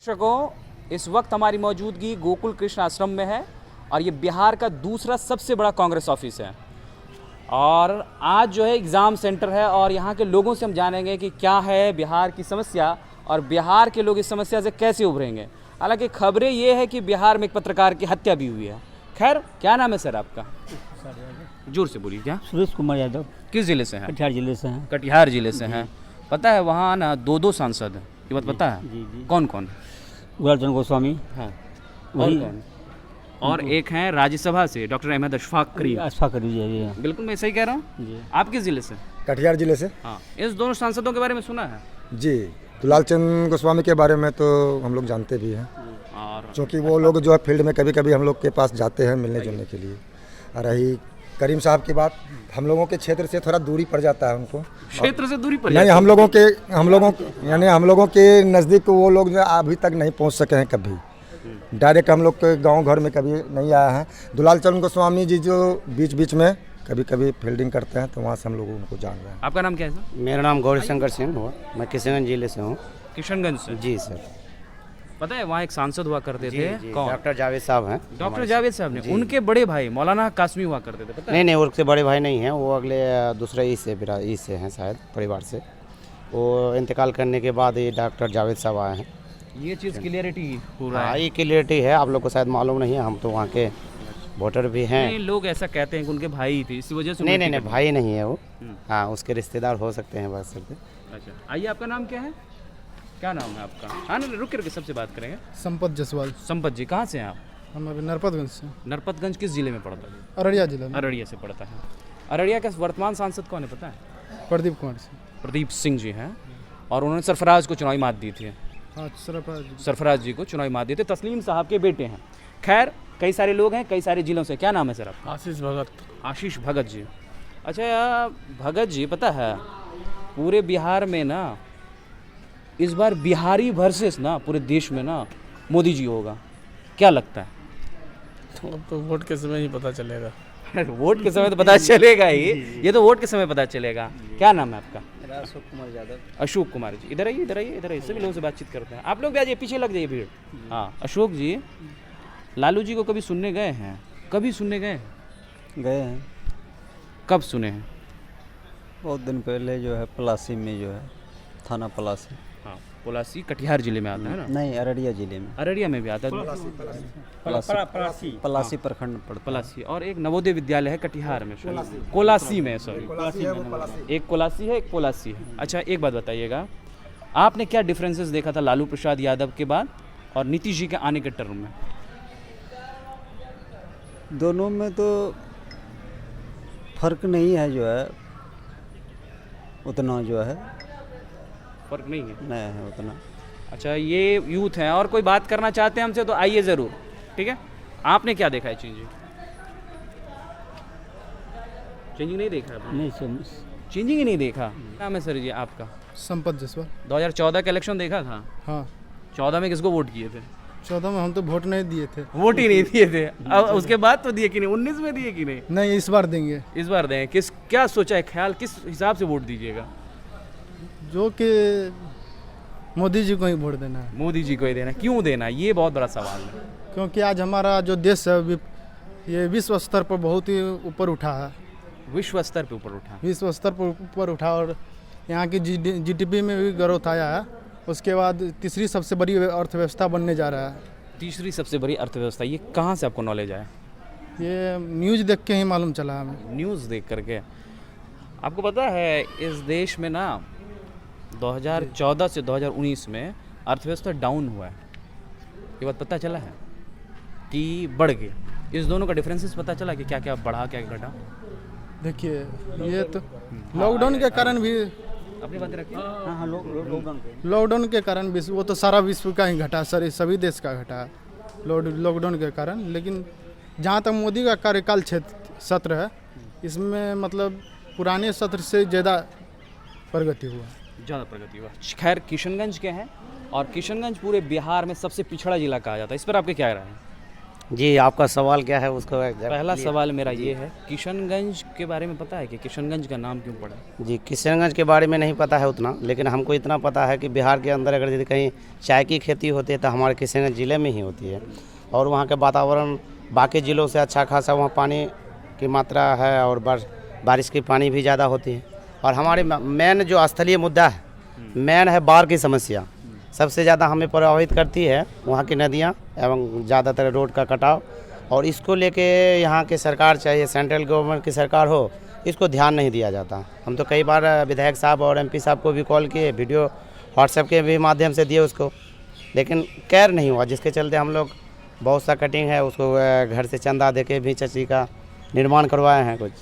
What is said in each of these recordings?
दर्शकों, इस वक्त हमारी मौजूदगी गोकुल कृष्ण आश्रम में है और ये बिहार का दूसरा सबसे बड़ा कांग्रेस ऑफिस है। और आज जो है एग्ज़ाम सेंटर है और यहाँ के लोगों से हम जानेंगे कि क्या है बिहार की समस्या और बिहार के लोग इस समस्या से कैसे उभरेंगे। हालांकि खबरें ये है कि बिहार में एक पत्रकार की हत्या भी हुई है। खैर, क्या नाम है सर आपका? जोर से बोलिए। क्या? सुरेश कुमार यादव। किस ज़िले से हैं? कटिहार जिले से हैं। कटिहार ज़िले से हैं। पता है वहाँ ना दो सांसद हैं, ये बात पता है? जी। कौन कौन? गुलाबचंद गोस्वामी। हाँ। और वही कौन? और एक हैं राज्यसभा से डॉक्टर अहमद अशफाक करीम। अशफाक करीम जी। बिल्कुल मैं सही कह रहा हूँ। जी। आप किस जिले से? कटिहार जिले से। हाँ। इस दोनों सांसदों के बारे में सुना है? जी, दुलालचंद गोस्वामी के बारे में तो हम लोग जानते भी हैं, और क्योंकि वो लोग जो है फील्ड में कभी कभी हम लोग के पास जाते हैं मिलने जुलने के लिए। और रही करीम साहब की बात, हम लोगों के क्षेत्र से थोड़ा दूरी पड़ जाता है उनको। क्षेत्र से दूरी पर नहीं, हम लोगों के नज़दीक वो लोग जो अभी तक नहीं पहुंच सके हैं कभी। डायरेक्ट हम लोग के गांव घर में कभी नहीं आया है। दुलालचंद गोस्वामी जी जो बीच बीच में कभी कभी फील्डिंग करते हैं तो वहाँ से हम लोग उनको जान रहे हैं। आपका नाम क्या है सर? मेरा नाम गौरी शंकर सिंह हुआ, मैं किशनगंज जिले से हूँ। किशनगंज से? जी सर। पता है वहाँ एक सांसद हुआ करते थे। कौन? डॉक्टर जावेद साहब हैं। डॉक्टर जावेद साहब ने, उनके बड़े भाई मौलाना कासमी हुआ करते थे, पता है? नहीं, उनसे बड़े भाई नहीं हैं, वो अगले दूसरे ई से हैं शायद, परिवार से। वो इंतकाल करने के बाद ये डॉक्टर जावेद साहब आए हैं। ये चीज़ क्लियरिटी हो रहा है। ये क्लियरिटी है, आप लोग को शायद मालूम नहीं है, हम तो वहाँ के वोटर भी हैं। नहीं, लोग ऐसा कहते हैं कि उनके भाई थे, इसी वजह से नहीं, भाई नहीं है वो। हाँ, उसके रिश्तेदार हो सकते हैं, बात सकते। अच्छा, आइए, आपका नाम क्या है? क्या नाम है आपका? हाँ, नहीं, रुक के सबसे बात करेंगे। संपत जायसवाल। संपत जी, कहाँ से हैं आप? हम अभी नरपतगंज से। नरपतगंज किस जिले में पड़ता है? अररिया जिला में। अररिया से पड़ता है। अररिया का वर्तमान सांसद कौन है पता है? प्रदीप कुमार से। प्रदीप सिंह जी हैं और उन्होंने सरफराज को चुनावी मात दी थी। हाँ, सरफराज जी को चुनावी मात दी थी। तस्लीम साहब के बेटे हैं। खैर, कई सारे लोग हैं कई सारे जिलों से। क्या नाम है सर आपका? आशीष भगत। आशीष भगत जी। अच्छा भगत जी, पता है पूरे बिहार में ना इस बार बिहारी वर्सेस ना पूरे देश में ना मोदी जी होगा, क्या लगता है? तो वोट के समय ही पता चलेगा। वोट के समय तो पता चलेगा ही, ये तो वोट के समय पता चलेगा। क्या नाम है आपका? अशोक कुमार यादव। अशोक कुमार जी, इधर आइए, सभी लोगों से बातचीत करते हैं। आप लोग भी आइए, पीछे लग जाइए भीड़। हाँ, अशोक जी, लालू जी को कभी सुनने गए हैं? गए हैं। कब सुने हैं? बहुत दिन पहले जो है पलासी में, जो है थाना पलासी। हाँ, पलासी कटिहार जिले में आता है ना? नहीं, अररिया जिले में। अररिया में भी आता है। पलासी प्रखंड पड़ता है। पलासी। और एक नवोदय विद्यालय है कटिहार में, कोलासी में, सॉरी। एक कोलासी है, एक पोलासी है। अच्छा, एक बात बताइएगा, आपने क्या डिफरेंसेस देखा था लालू प्रसाद यादव के बाद और नीतीश जी के आने के टर्म में? दोनों में तो फर्क नहीं है, जो है उतना जो है फर्क नहीं है उतना। अच्छा, ये यूथ हैं और कोई बात करना चाहते हैं हमसे तो आइए ज़रूर, ठीक है? आपने क्या देखा है चेंजिंग नहीं देखा आपने? नहीं, चेंजिंग ही नहीं देखा। नाम है सर जी आपका? संपत जायसवाल। 2014 का इलेक्शन देखा था? हाँ। 14 में किसको वोट किए थे? 14 में हम तो वोट नहीं दिए थे। वोट ही नहीं दिए थे। अब उसके बाद तो दिए कि नहीं? 19 में दिए कि नहीं? नहीं, इस बार देंगे। इस बार दें। क्या सोचा है, ख्याल किस हिसाब से वोट दीजिएगा? जो कि मोदी जी को ही वोट देना है। मोदी जी को ही देना। क्यों देना, ये बहुत बड़ा सवाल है। क्योंकि आज हमारा जो देश है ये विश्व स्तर पर बहुत ही ऊपर उठा है। विश्व स्तर पर ऊपर उठा और यहाँ की जीडीपी में भी ग्रोथ आया है। उसके बाद तीसरी सबसे बड़ी अर्थव्यवस्था बनने जा रहा है। तीसरी सबसे बड़ी अर्थव्यवस्था, ये कहाँ से आपको नॉलेज आया? ये न्यूज़ देख के ही मालूम चला हमें। न्यूज़ देख करके? आपको पता है इस देश में ना 2014 से 2019 में अर्थव्यवस्था डाउन हुआ है, ये बात पता चला है कि बढ़ गई? इस दोनों का डिफरेंसेस पता चला कि क्या क्या बढ़ा क्या घटा? देखिए, ये तो लॉकडाउन के कारण भी, अपनी बातें रखिए। हाँ, लॉकडाउन के कारण भी वो तो सारा विश्व का ही घटा, सभी देश का घटा लॉकडाउन के कारण। लेकिन जहाँ तक मोदी का कार्यकाल सत्र है, इसमें मतलब पुराने सत्र से ज़्यादा प्रगति हुआ। खैर, किशनगंज के हैं और किशनगंज पूरे बिहार में सबसे पिछड़ा जिला कहा जाता है, इस पर आपके क्या राय है? जी, आपका सवाल क्या है उसको पहला सवाल मेरा ये है, किशनगंज के बारे में पता है कि किशनगंज का नाम क्यों पड़ा? जी, किशनगंज के बारे में नहीं पता है उतना, लेकिन हमको इतना पता है कि बिहार के अंदर अगर यदि कहीं चाय की खेती होती है तो हमारे किशनगंज ज़िले में ही होती है। और वहाँ का वातावरण बाकी ज़िलों से अच्छा खासा वहाँ पानी की मात्रा है और बारिश की पानी भी ज़्यादा होती है। और हमारे मेन जो स्थलीय मुद्दा है, मेन है बाढ़ की समस्या। सबसे ज़्यादा हमें प्रभावित करती है वहाँ की नदियाँ एवं ज़्यादातर रोड का कटाव। और इसको लेके यहाँ की सरकार, चाहे सेंट्रल गवर्नमेंट की सरकार हो, इसको ध्यान नहीं दिया जाता। हम तो कई बार विधायक साहब और एमपी साहब को भी कॉल किए, वीडियो व्हाट्सएप के भी माध्यम से दिए उसको, लेकिन केयर नहीं हुआ, जिसके चलते हम लोग बहुत सा कटिंग है उसको घर से चंदा दे के भी चची का निर्माण करवाए हैं कुछ।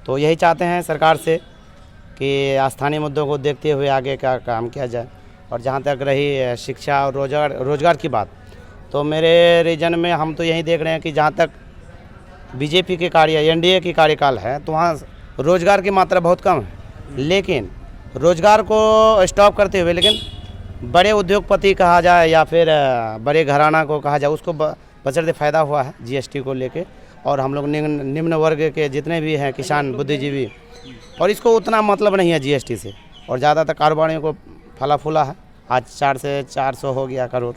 तो यही चाहते हैं सरकार से कि स्थानीय मुद्दों को देखते हुए आगे का काम किया जाए। और जहाँ तक रही शिक्षा और रोजगार की बात, तो मेरे रीजन में हम तो यही देख रहे हैं कि जहाँ तक बीजेपी के एनडीए की कार्यकाल है तो वहाँ रोजगार की मात्रा बहुत कम है। लेकिन रोजगार को स्टॉप करते हुए, लेकिन बड़े उद्योगपति कहा जाए या फिर बड़े घराना को कहा जाए, उसको बचत फ़ायदा हुआ है जीएसटी को लेके। और हम लोग निम्न वर्ग के जितने भी हैं किसान, बुद्धिजीवी, और इसको उतना मतलब नहीं है जीएसटी से। और ज़्यादातर कारोबारियों को फला फूला है। आज 4 से 400 हो गया करोड़,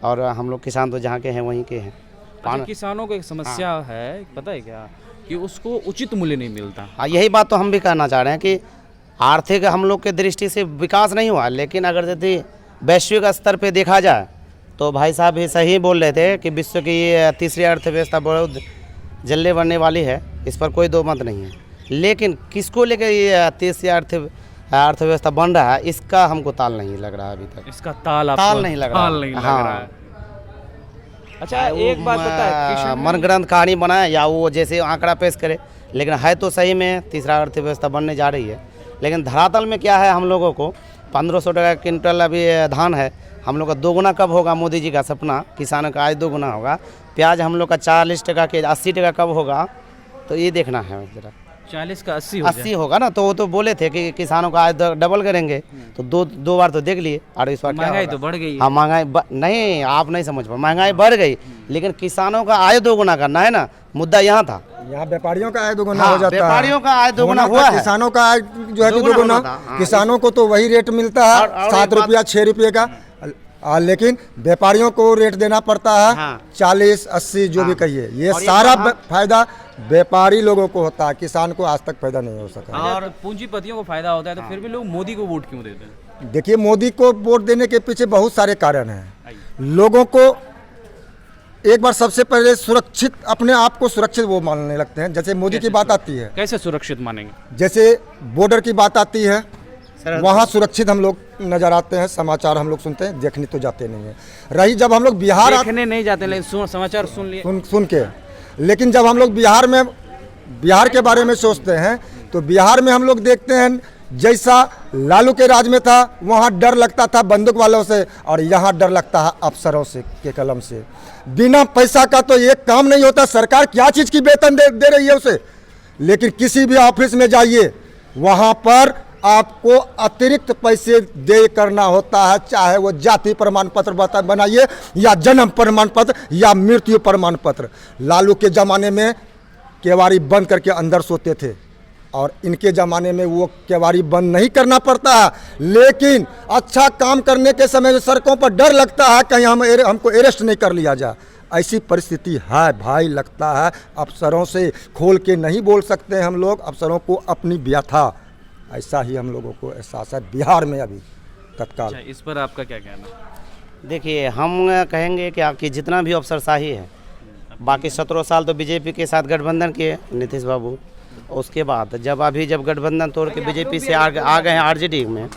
और हम लोग किसान तो जहाँ के हैं वहीं के हैं। अच्छा, किसानों को एक समस्या है, पता है क्या, कि उसको उचित मूल्य नहीं मिलता। हाँ, यही बात तो हम भी कहना चाह रहे हैं कि आर्थिक हम लोग के दृष्टि से विकास नहीं हुआ, लेकिन अगर यदि वैश्विक स्तर पे देखा जाए तो भाई साहब भी सही बोल रहे थे कि विश्व की ये तीसरी अर्थव्यवस्था बहुत जल्दी बनने वाली है, इस पर कोई दो मत नहीं है। लेकिन किसको लेकर ये तीसरी अर्थव्यवस्था बन रहा है, इसका हमको ताल नहीं लग रहा है अभी तक। इसका ताल नहीं लग रहा, ताल नहीं लग हाँ। रहा है। अच्छा, एक बात पता है, मन ग्रंथ कहानी बनाए या वो जैसे आंकड़ा पेश करे, लेकिन है तो सही में तीसरा अर्थव्यवस्था बनने जा रही है। लेकिन धरातल में क्या है, हम लोगों को 1500 टका क्विंटल अभी धान है, हम लोग का दोगुना कब होगा? मोदी जी का सपना, किसानों का आज दोगुना होगा। प्याज हम लोग का 40 टका के 80 टका कब होगा? तो ये देखना है जरा। 40 का 80 होगा ना, तो वो तो बोले थे कि किसानों का आज डबल करेंगे, तो दो बार तो देख लिए। और इस बार महंगाई तो बढ़ गई। हाँ, महंगाई नहीं, आप नहीं समझ पाए, महंगाई बढ़ गई, लेकिन किसानों का आय दोगुना करना है ना, मुद्दा यहाँ था। यहाँ व्यापारियों का आय दोगुना हो जाता है, व्यापारियों का आय दोगुना हुआ है, किसानों का आय जो है कि दोगुना। किसानों को तो वही रेट मिलता है 7 रुपया 6 रुपये का, लेकिन व्यापारियों को रेट देना पड़ता है 40 80 जो भी कहिए। ये सारा फायदा व्यापारी लोगों को होता है, किसान को आज तक फायदा नहीं हो सका। और पूंजीपतियों को फायदा होता है, तो फिर भी लोग मोदी को वोट क्यों देते हैं? देखिए, मोदी को वोट देने के पीछे बहुत सारे कारण हैं। लोगों को एक बार सबसे पहले सुरक्षित, अपने आप को सुरक्षित वो मानने लगते हैं। जैसे मोदी की बात आती है, कैसे सुरक्षित मानेंगे? जैसे बॉर्डर की बात आती है, वहाँ सुरक्षित हम लोग नजर आते हैं, समाचार हम लोग सुनते हैं, देखने तो जाते नहीं है। रही जब हम लोग बिहार देखने नहीं जाते, लेकिन समाचार सुन लिए, सुन के, लेकिन जब हम लोग बिहार के बारे में सोचते हैं तो बिहार में हम लोग देखते हैं जैसा लालू के राज में था, वहाँ डर लगता था बंदूक वालों से, और यहाँ डर लगता है अफसरों से के कलम से। बिना पैसा का तो एक काम नहीं होता। सरकार क्या चीज़ की वेतन दे रही है उसे, लेकिन किसी भी ऑफिस में जाइए, वहाँ पर आपको अतिरिक्त पैसे दे करना होता है, चाहे वो जाति प्रमाण पत्र बनाइए या जन्म प्रमाण पत्र या मृत्यु प्रमाण पत्र। लालू के ज़माने में केवाड़ी बंद करके अंदर सोते थे, और इनके ज़माने में वो केवाड़ी बंद नहीं करना पड़ता है, लेकिन अच्छा काम करने के समय सड़कों पर डर लगता है कहीं हमको अरेस्ट नहीं कर लिया जाए। ऐसी परिस्थिति है भाई, लगता है अफसरों से खोल के नहीं बोल सकते हम लोग, अफसरों को अपनी व्यथा, ऐसा ही हम लोगों को एहसास है बिहार में अभी तत्काल। अच्छा, इस पर आपका क्या कहना है? देखिए, हम कहेंगे कि आपकी जितना भी अफसरशाही है, बाकी 17 साल तो बीजेपी के साथ गठबंधन किए नीतीश बाबू, उसके बाद जब गठबंधन तोड़ के बीजेपी से आ गए हैं आरजेडी में,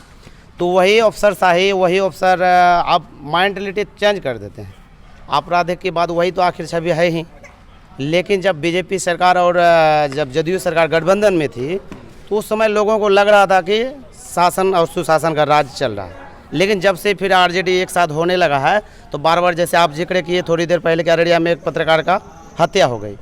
तो वही अफसरशाही, वही अफसर आप मेंटलिटी चेंज कर देते हैं। आपराधिक के बाद वही तो आखिर छवि है ही। लेकिन जब बीजेपी सरकार और जब जदयू सरकार गठबंधन में थी, तो उस समय लोगों को लग रहा था कि शासन और सुशासन का राज चल रहा है। लेकिन जब से फिर आरजेडी एक साथ होने लगा है, तो बार बार जैसे आप जिक्र किए थोड़ी देर पहले कि अररिया में एक पत्रकार का हत्या हो गई,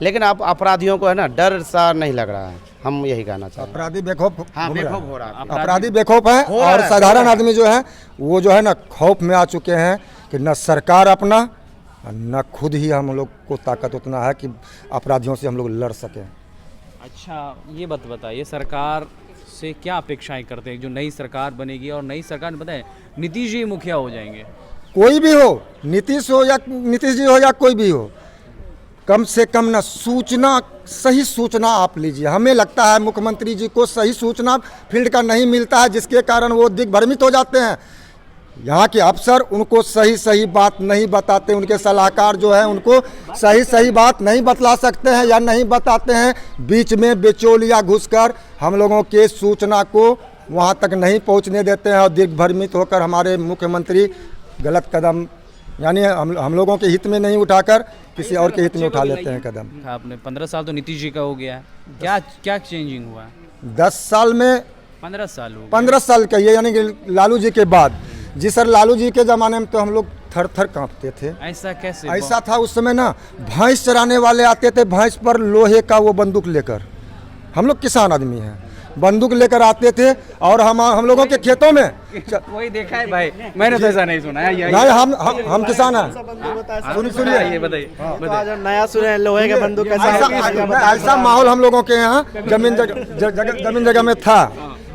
लेकिन अब अपराधियों को है ना डर सा नहीं लग रहा है। हम यही कहना चाहते हैं, अपराधी बेखौफ बेखौफ हो रहा है, अपराधी बेखौफ है, और साधारण आदमी जो है वो जो है ना खौफ में आ चुके हैं कि न सरकार अपना और न खुद ही हम लोग को ताकत उतना है कि अपराधियों से हम लोग लड़ सकें। अच्छा, ये बताइए, सरकार से क्या अपेक्षाएं करते हैं? जो नई सरकार बनेगी और नई सरकार में बताएं नीतीश जी मुखिया हो जाएंगे, कोई भी हो, नीतीश हो या नीतीश जी हो या कोई भी हो, कम से कम ना सूचना, सही सूचना आप लीजिए। हमें लगता है मुख्यमंत्री जी को सही सूचना फील्ड का नहीं मिलता है, जिसके कारण वो दिग्भ्रमित हो जाते हैं। यहाँ के अफसर उनको सही बात नहीं बताते, उनके सलाहकार जो है उनको सही बात नहीं बतला सकते हैं या नहीं बताते हैं। बीच में बिचौलिया घुसकर हम लोगों के सूचना को वहाँ तक नहीं पहुँचने देते हैं और दिग्भ्रमित होकर हमारे मुख्यमंत्री गलत कदम यानी हम लोगों के हित में नहीं उठाकर किसी और के हित में उठा लेते हैं कदम। आपने 15 साल तो नीतीश जी का हो गया है, क्या चेंजिंग हुआ है? 10 साल में 15 साल हो गए। 15 साल का ये यानी कि लालू जी के बाद। जी सर, लालू जी के ज़माने में तो हम लोग थर थर काँपते थे। ऐसा कैसे? ऐसा था उस समय ना, भैंस चराने वाले आते थे, भैंस पर लोहे का वो बंदूक लेकर। हम लोग किसान आदमी हैं, बंदूक लेकर आते थे और हम लोगों के खेतों में वही देखा है भाई, मैंने तो ऐसा नहीं सुना है। नहीं, हम किसान हैं। सुनिए, ये बताइए। नया सुने लोहे के बंदूक ऐसा माहौल हम लोगों के यहाँ जमीन जगह में था।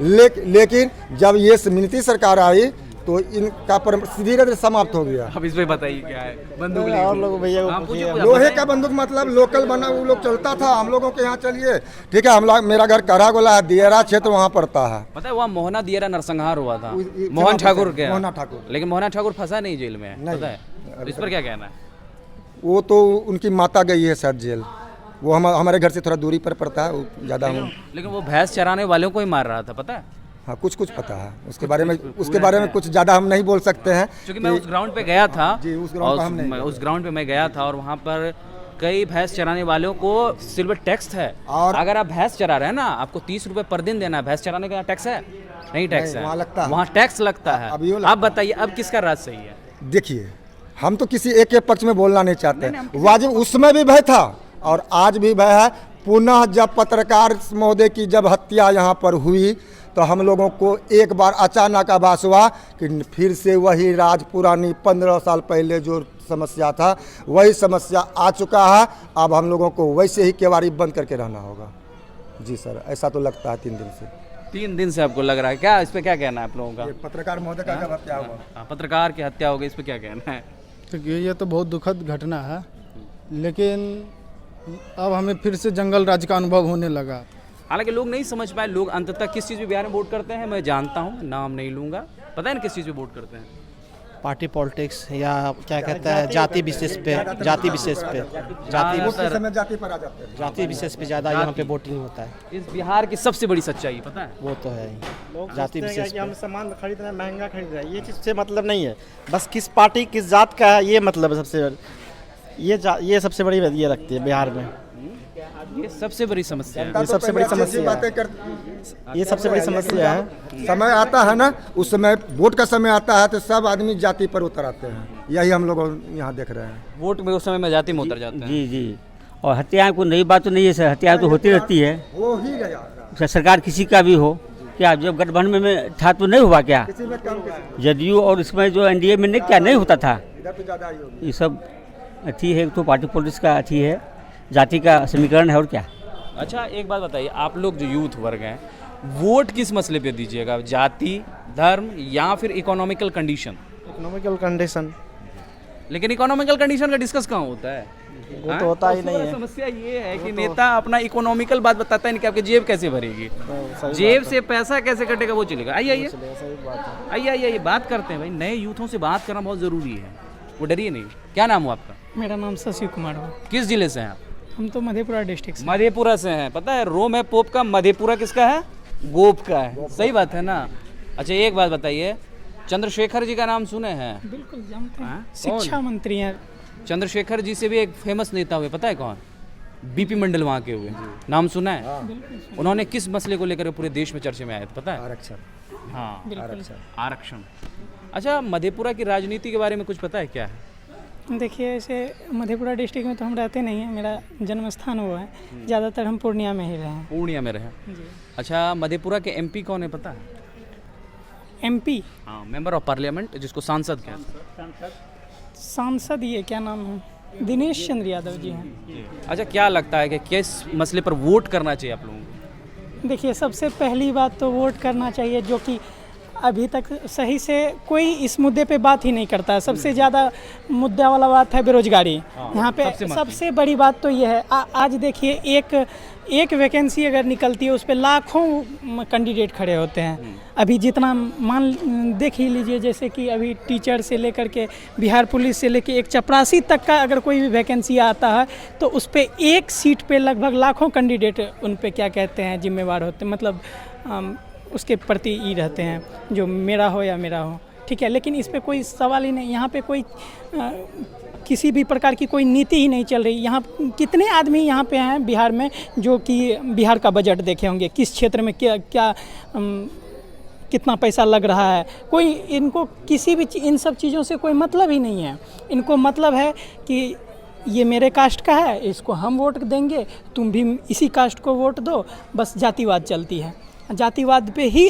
लेकिन जब ये नीतीश सरकार आई तो इनका धीरे धीरे समाप्त हो गया। अब इस पे बताइए क्या है? बंदूक और लोग भैया लोहे का बंदूक मतलब लोकल बना वो लोग चलता था। हम लोगों के यहाँ चलिए, ठीक है, हम लोग, मेरा घर करागोला है, दियरा क्षेत्र वहाँ पड़ता है। पता है वहाँ मोहना दियरा नरसंहार हुआ था, मोहन ठाकुर के। मोहना ठाकुर, लेकिन मोहना ठाकुर फंसा नहीं जेल में, पता है? तो इस पर क्या कहना है? वो तो उनकी माता गई है शायद जेल, वो हमारे घर से थोड़ा दूरी पर पड़ता है, ज़्यादा। लेकिन वो भैंस चराने वालों को ही मार रहा था, पता है? हाँ, कुछ पता है उसके बारे में कुछ ज़्यादा हम नहीं बोल सकते हैं, क्योंकि मैं उस ग्राउंड पे गया था। जी, उस ग्राउंड पे मैं गया था और वहाँ पर कई भैंस चराने वालों को सिल्वर टैक्स है। और अगर आप भैंस चरा रहे हैं ना, आपको 30 रुपये पर दिन देना है। भैंस चराने का टैक्स है? नहीं, टैक्स है, वहाँ टैक्स लगता है। आप बताइए अब किसका राज सही है? देखिए, हम तो किसी एक के पक्ष में बोलना नहीं चाहते। वाजिब उस समय भी भय था और आज भी भय है। पुनः जब पत्रकार महोदय की जब हत्या यहाँ पर हुई तो हम लोगों को एक बार अचानक आभास हुआ कि फिर से वही राज, पुरानी 15 साल पहले जो समस्या था वही समस्या आ चुका है। अब हम लोगों को वैसे ही केवाड़ी बंद करके रहना होगा। जी सर, ऐसा तो लगता है 3 दिन से। 3 दिन से आपको लग रहा है? क्या इस पे क्या कहना है आप लोगों का? पत्रकार महोदय का जब हत्या हुआ, पत्रकार की हत्या हो गई, इस पे क्या कहना है? तो ये तो बहुत दुखद घटना है, लेकिन अब हमें फिर से जंगल राज का अनुभव होने लगा। हालांकि लोग नहीं समझ पाए, लोग अंततः किस चीज़ पे बिहार में वोट करते हैं मैं जानता हूँ, नाम नहीं लूँगा। पता है ना किस चीज़ पे वोट करते हैं? पार्टी पॉलिटिक्स या क्या कहता है, जाति विशेष पे, जाति विशेष पे ज़्यादा यहाँ पे वोटिंग होता है। इस बिहार की सबसे बड़ी सच्चाई पता है? वो तो है ही, जाति विशेष पे। हम सामान खरीद रहे हैं, महंगा खरीद रहे हैं, ये चीज़ से मतलब नहीं है। बस किस पार्टी किस जात का है, ये मतलब सबसे ये सबसे बड़ी ये रखती है बिहार में। ये सबसे बड़ी समस्या है। ये सबसे बड़ी समस्या है। ये सबसे बड़ी समस्या है। समय आता है ना, उस समय वोट का समय आता है तो सब आदमी जाति पर उतर आते हैं। यही हम लोग यहाँ देख रहे हैं। वोट में उस समय में जाति में उतर जाते हैं। जी जी, और हत्याएं कोई नई बात तो नहीं है सर, हत्याएं तो होती रहती है। हो ही गया, सरकार किसी का भी हो, क्या जब गठबंधन में था तो नहीं हुआ क्या? जदयू और इसमें जो एनडीए में नहीं, क्या नहीं होता था? ये सब अथी है, तो पार्टी पॉलिटिक्स का अथी है, जाति का समीकरण है, और क्या। अच्छा एक बात बताइए, आप लोग जो यूथ वर्ग हैं, वोट किस मसले पे दीजिएगा? जाति, धर्म या फिर इकोनॉमिकल कंडीशन? Economical condition. लेकिन इकोनॉमिकल कंडीशन का डिस्कस कहाँ होता है? वो तो होता ही नहीं है। समस्या ये है कि नेता अपना इकोनॉमिकल बात बताता है नहीं कि आपकी जेब कैसे भरेगी, जेब से पैसा कैसे कटेगा वो चलेगा। आइए बात करते हैं भाई, नए यूथों से बात करना बहुत ज़रूरी है, वो डरिए नहीं। क्या नाम हुआ आपका? मेरा नाम शशि कुमार है। किस जिले से हैं आप? हम तो मधेपुरा डिस्ट्रिक्ट से। मधेपुरा से हैं। पता है रोम है पोप का, मधेपुरा किसका है? गोप का है। सही बात है ना? अच्छा एक बात बताइए, चंद्रशेखर जी का नाम सुने हैं? बिल्कुल जानते हैं, शिक्षा मंत्री हैं। चंद्रशेखर जी से भी एक फेमस नेता हुए, पता है कौन? बीपी मंडल वहाँ के हुए, नाम सुना है? उन्होंने किस मसले को लेकर पूरे देश में चर्चे में आए थे पता है? आरक्षण। हाँ, आरक्षण। अच्छा मधेपुरा की राजनीति के बारे में कुछ पता है क्या है? देखिए, ऐसे मधेपुरा डिस्ट्रिक्ट में तो हम रहते नहीं हैं, मेरा जन्म स्थान वो है, ज़्यादातर हम पूर्णिया में ही रहे हैं। पूर्णिया में रहे। अच्छा मधेपुरा के एमपी कौन है पता है? एमपी? हाँ, मेंबर ऑफ पार्लियामेंट, जिसको सांसद कहते हैं। सांसद ये क्या नाम है, दिनेश चंद्र यादव जी हैं। अच्छा, क्या लगता है कि किस मसले पर वोट करना चाहिए आप लोगों को? देखिए, सबसे पहली बात तो वोट करना चाहिए, जो कि अभी तक सही से कोई इस मुद्दे पे बात ही नहीं करता है। सबसे ज़्यादा मुद्दा वाला बात है बेरोजगारी। यहाँ पे सबसे बड़ी बात तो ये है, आज देखिए एक वैकेंसी अगर निकलती है उस पे लाखों कैंडिडेट खड़े होते हैं। अभी जितना देख ही लीजिए, जैसे कि अभी टीचर से लेकर के बिहार पुलिस से लेकर एक चपरासी तक का अगर कोई भी वैकेंसी आता है तो उस पे एक सीट पे लगभग लाखों कैंडिडेट उन पे क्या कहते हैं जिम्मेवार होते हैं, मतलब उसके प्रति ही रहते हैं, जो मेरा हो या मेरा हो, ठीक है। लेकिन इस पे कोई सवाल ही नहीं, यहाँ पे कोई किसी भी प्रकार की कोई नीति ही नहीं चल रही। यहाँ कितने आदमी यहाँ पे हैं बिहार में जो कि बिहार का बजट देखे होंगे, किस क्षेत्र में क्या कितना पैसा लग रहा है, कोई इनको किसी भी इन सब चीज़ों से कोई मतलब ही नहीं है। इनको मतलब है कि ये मेरे कास्ट का है, इसको हम वोट देंगे, तुम भी इसी कास्ट को वोट दो, बस जातिवाद चलती है। जातिवाद पे ही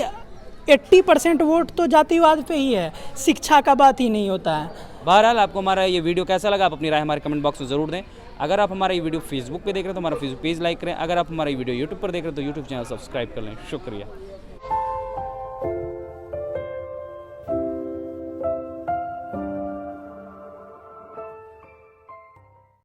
80% वोट तो जातिवाद पे ही है, शिक्षा का बात ही नहीं होता है। बहरहाल, आपको हमारा ये वीडियो कैसा लगा, आप अपनी राय हमारे कमेंट बॉक्स में ज़रूर दें। अगर आप हमारा ये वीडियो फेसबुक पे देख रहे हैं तो हमारा फेसबुक पेज लाइक करें। अगर आप हमारा ये वीडियो यूट्यूब पर देख रहे हैं तो यूट्यूब चैनल सब्सक्राइब कर लें। शुक्रिया।